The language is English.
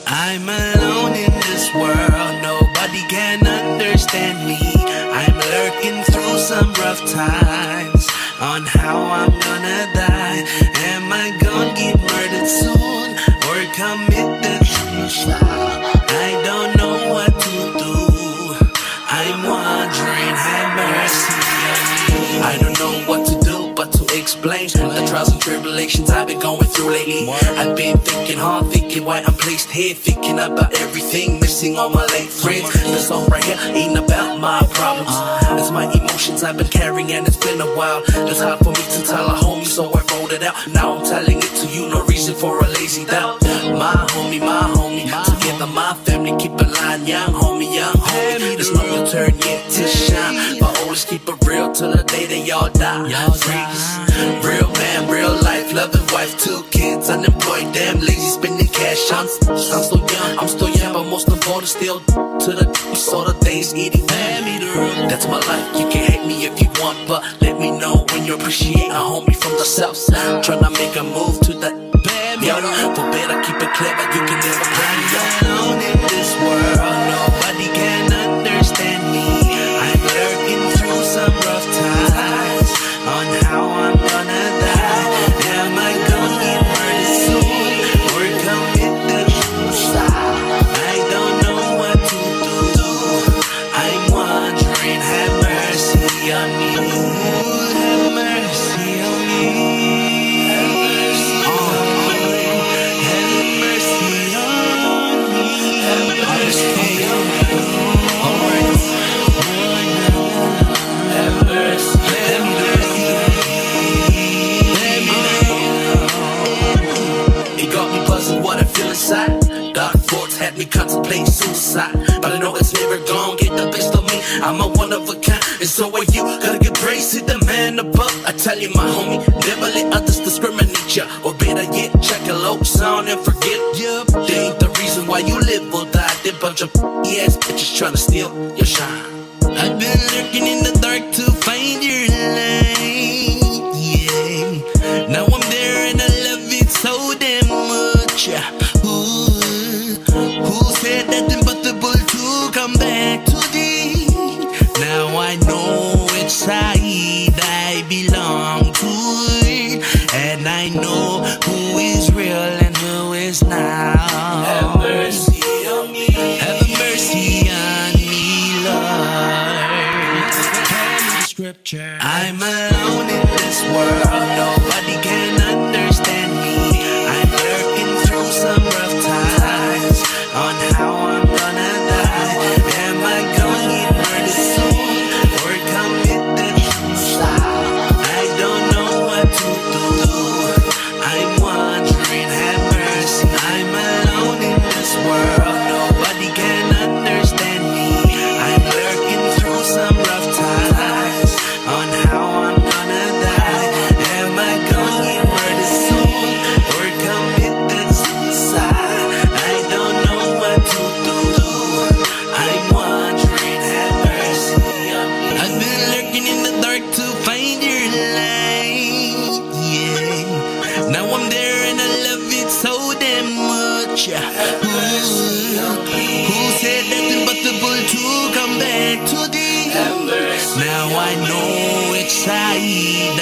I'm alone in this world, nobody can understand me. I'm lurking through some rough times on how I'm gonna die. Am I gonna get murdered soon or commit the suicide? I don't know what to do. I'm wondering, have mercy on me. I don't know what to do but to explain the trials and tribulations I've been going through lately. I've been thinking hard, thinking why I'm placed here, thinking about everything, missing all my late friends. This song right here ain't about my problems, it's my emotions I've been carrying, and it's been a while. It's hard for me to tell a homie, so I wrote it out. Now I'm telling it to you, no reason for a lazy doubt. My homie, together my family, keep a line, young homie. It's not your turn yet to shine, but always keep it real till the day they all die. Real man, real life, loving wife, 2 kids, unemployed, damn lazy, spending cash on. I'm still young, but most of all, it's still to the sort of things eating. That's my life, you can hate me if you want, but let me know when you appreciate a homie from the south side. Tryna make a move to the yo, for better keep it clever, you can never play me. I'm alone in this world, nobody can understand me. I'm lurking through some rough times on how I'm gonna die. Am I gonna get murdered soon or commit the suicide? I don't know what to do. I'm wondering, have mercy on me. Have mercy on me. Have mercy on me. Have mercy on me. Have mercy. It got me buzzing what I feel inside. Dark thoughts had me contemplating suicide, but I know it's never gonna get the best of me. I'm a one of a kind, and so are you. Gotta give praise to the man above. I tell you, my homie, never let others discriminate ya, or better yet, check a low sound and forget ya. They ain't the reason why you live or die. They bunch of ass bitches trying to steal your shine. I've been lurking in the dark to find your light, yeah. Now I'm there and I love it so damn much. Who said that impossible to come back to thee? Now I know which side I belong to, and I know who is real and who is not. Have mercy on me. Have mercy on me, Lord. Scripture. I'm alone in this world, nobody can understand me. I'm lurking through some rough times on how I'm gonna die. Am I gonna get murdered soon or commit the suicide? I don't know what to do. I'm wondering, have mercy. I'm alone in this world, nobody can understand me. I'm lurking through some rough times on how I'm gonna die. Am I gonna get murdered soon or commit the suicide? I don't know what to do. I'm wondering, have mercy on me. I've been lurking in the dark to find your light, yeah. Now I'm there and I love it so damn much. Who said that's impossible to come back to thee? Now I know which side